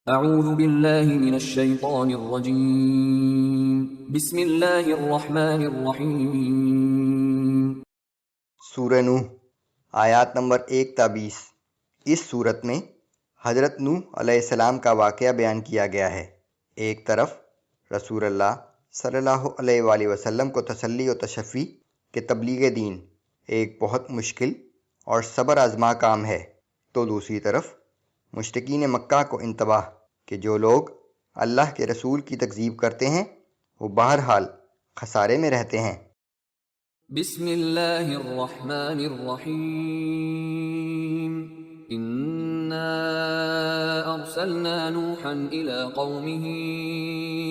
اعوذ باللہ من الشیطان الرجیم بسم اللہ الرحمن الرحیم۔ سورہ نوح آیات نمبر 1 تا 20۔ اس صورت میں حضرت نوح علیہ السلام کا واقعہ بیان کیا گیا ہے۔ ایک طرف رسول اللہ صلی اللہ علیہ وآلہ وسلم کو تسلی و تشفی کہ تبلیغ دین ایک بہت مشکل اور صبر آزما کام ہے، تو دوسری طرف مشرکین مکہ کو انتباہ کہ جو لوگ اللہ کے رسول کی تکذیب کرتے ہیں وہ بہرحال خسارے میں رہتے ہیں۔ بسم اللہ الرحمن الرحیم۔ انا ارسلنا نوحا الى قومه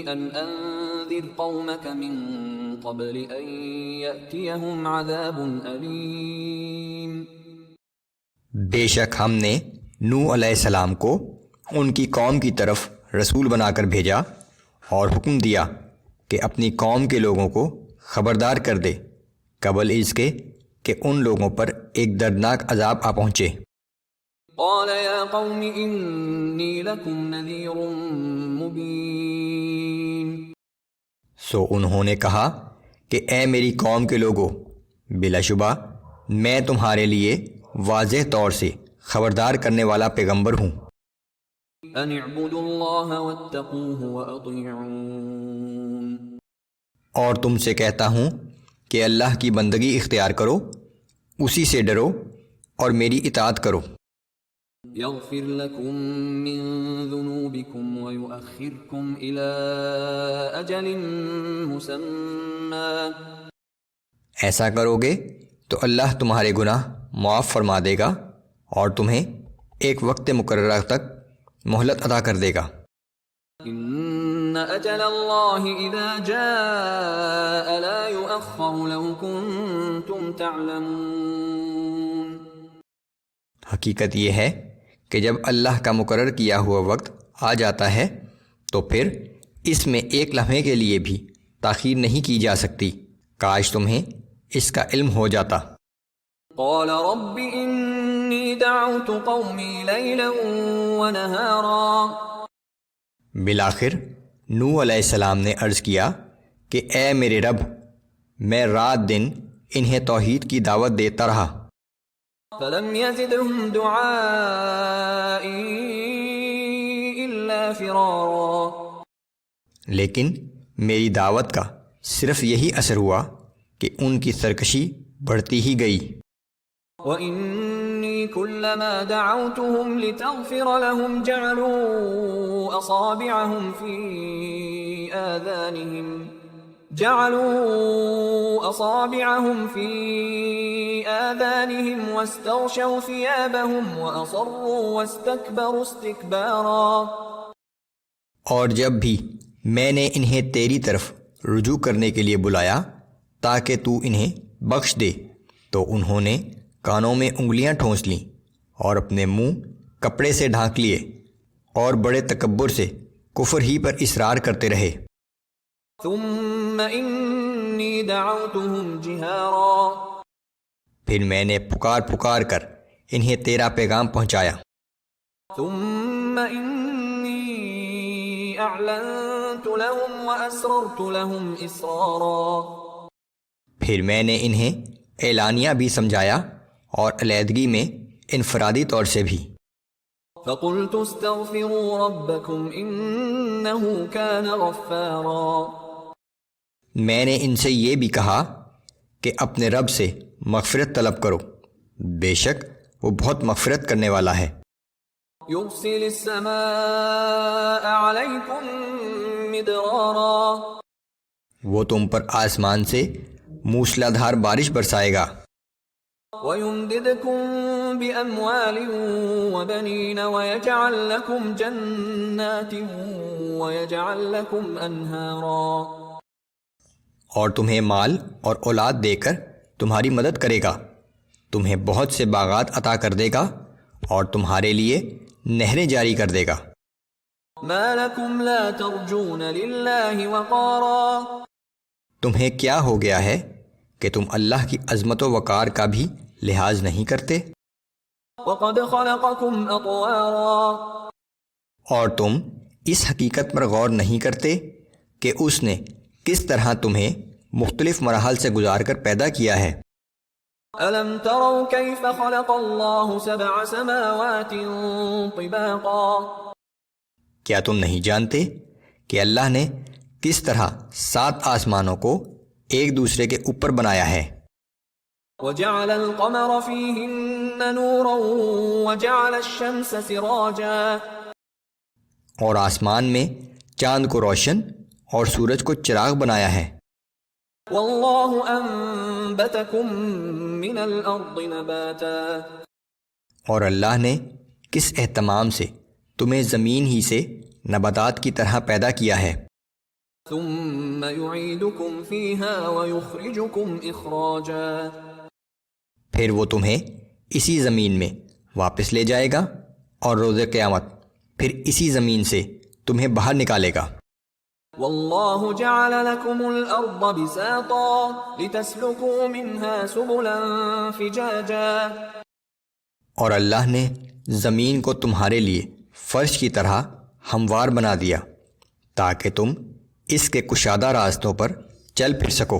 ان انذر قومك من قبل ان يأتيهم عذاب علیم۔ بے شک ہم نے نوح علیہ السلام کو ان کی قوم کی طرف رسول بنا کر بھیجا اور حکم دیا کہ اپنی قوم کے لوگوں کو خبردار کر دے قبل اس کے کہ ان لوگوں پر ایک دردناک عذاب آ پہنچے۔ قال یا قوم انی لکم نذیر مبین۔ سو انہوں نے کہا کہ اے میری قوم کے لوگوں، بلا شبہ میں تمہارے لیے واضح طور سے خبردار کرنے والا پیغمبر ہوں۔ ان اعبدوا اللہ واتقوہ واطیعون۔ اور تم سے کہتا ہوں کہ اللہ کی بندگی اختیار کرو، اسی سے ڈرو اور میری اطاعت کرو۔ یغفر لکم من ذنوبکم ویؤخرکم الی اجل مسمی۔ ایسا کرو گے تو اللہ تمہارے گناہ معاف فرما دے گا اور تمہیں ایک وقت مقررہ تک مہلت عطا کر دے گا۔ ان اجل اللہ اذا جاء لا یؤخر لو کنتم تعلمون۔ حقیقت یہ ہے کہ جب اللہ کا مقرر کیا ہوا وقت آ جاتا ہے تو پھر اس میں ایک لمحے کے لیے بھی تاخیر نہیں کی جا سکتی، کاش تمہیں اس کا علم ہو جاتا۔ قال رب انی دعوت قومی لیلا ونہارا۔ بالآخر نوح علیہ السلام نے عرض کیا کہ اے میرے رب، میں رات دن انہیں توحید کی دعوت دیتا رہا، فلم یزدہم دعائی الا فرارا۔ لیکن میری دعوت کا صرف یہی اثر ہوا کہ ان کی سرکشی بڑھتی ہی گئی۔ وَإِنِّي كُلَّمَا دَعَوْتُهُمْ لِتَغْفِرَ لَهُمْ جَعَلُوا أَصَابِعَهُمْ فِي آذَانِهِمْ وَاسْتَغْشَوْا ثِيَابَهُمْ وَأَصَرُّوا وَاسْتَكْبَرُوا اسْتِكْبَارًا۔ اور جب بھی میں نے انہیں تیری طرف رجوع کرنے کے لیے بلایا تاکہ تو انہیں بخش دے، تو انہوں نے کانوں میں انگلیاں ٹھونس لیں اور اپنے منہ کپڑے سے ڈھانک لیے اور بڑے تکبر سے کفر ہی پر اصرار کرتے رہے۔ ثم انی دعوتهم جہارا۔ پھر میں نے پکار پکار کر انہیں تیرا پیغام پہنچایا۔ ثم انی اعلنت لهم واسررت لهم اسرارا۔ پھر میں نے انہیں اعلانیہ بھی سمجھایا اور علیحدگی میں انفرادی طور سے بھی۔ فقلت استغفروا ربکم انه كان غفارا۔ میں نے ان سے یہ بھی کہا کہ اپنے رب سے مغفرت طلب کرو، بے شک وہ بہت مغفرت کرنے والا ہے۔ یرسل السماء علیکم مدرارا۔ وہ تم پر آسمان سے موسلادھار بارش برسائے گا۔ وَيُمْدِدْكُمْ بِأَمْوَالٍ وَبَنِينَ وَيَجْعَلْ لَكُمْ جَنَّاتٍ وَيَجْعَلْ لَكُمْ أَنْهَارًا۔ اور تمہیں مال اور اولاد دے کر تمہاری مدد کرے گا، تمہیں بہت سے باغات عطا کر دے گا اور تمہارے لیے نہریں جاری کر دے گا۔ مَا لَكُمْ لَا تَرْجُونَ لِلَّهِ وَقَارًا۔ تمہیں کیا ہو گیا ہے کہ تم اللہ کی عظمت و وقار کا بھی لحاظ نہیں کرتے؟ وَقَدْ خَلَقَكُمْ أَطْوَارًا۔ اور تم اس حقیقت پر غور نہیں کرتے کہ اس نے کس طرح تمہیں مختلف مراحل سے گزار کر پیدا کیا ہے۔ أَلَمْ تَرَوْا كَيْفَ خَلَقَ اللَّهُ سَبْعَ سَمَاوَاتٍ طِبَاقًا؟ کیا تم نہیں جانتے کہ اللہ نے کس طرح 7 آسمانوں کو ایک دوسرے کے اوپر بنایا ہے؟ وَجَعَلَ الْقَمَرَ فِيهِنَّ نُورًا وَجَعَلَ الشَّمْسَ سِرَاجًا، اور آسمان میں چاند کو روشن اور سورج کو چراغ بنایا ہے۔ وَاللَّهُ أَنبَتَكُم مِّنَ الْأَرْضِ نَبَاتًا، اور اللہ نے کس اہتمام سے تمہیں زمین ہی سے نباتات کی طرح پیدا کیا ہے۔ ثُمَّ يُعِيدُكُمْ فِيهَا وَيُخْرِجُكُمْ إِخْرَاجًا، پھر وہ تمہیں اسی زمین میں واپس لے جائے گا اور روز قیامت پھر اسی زمین سے تمہیں باہر نکالے گا۔ وَاللَّهُ جَعَلَ لَكُمُ الْأَرْضَ بِسَاطًا لِتَسْلُكُوا مِنْهَا سُبُلًا فِجَاجًا، اور اللہ نے زمین کو تمہارے لیے فرش کی طرح ہموار بنا دیا تاکہ تم اس کے کشادہ راستوں پر چل پھر سکو۔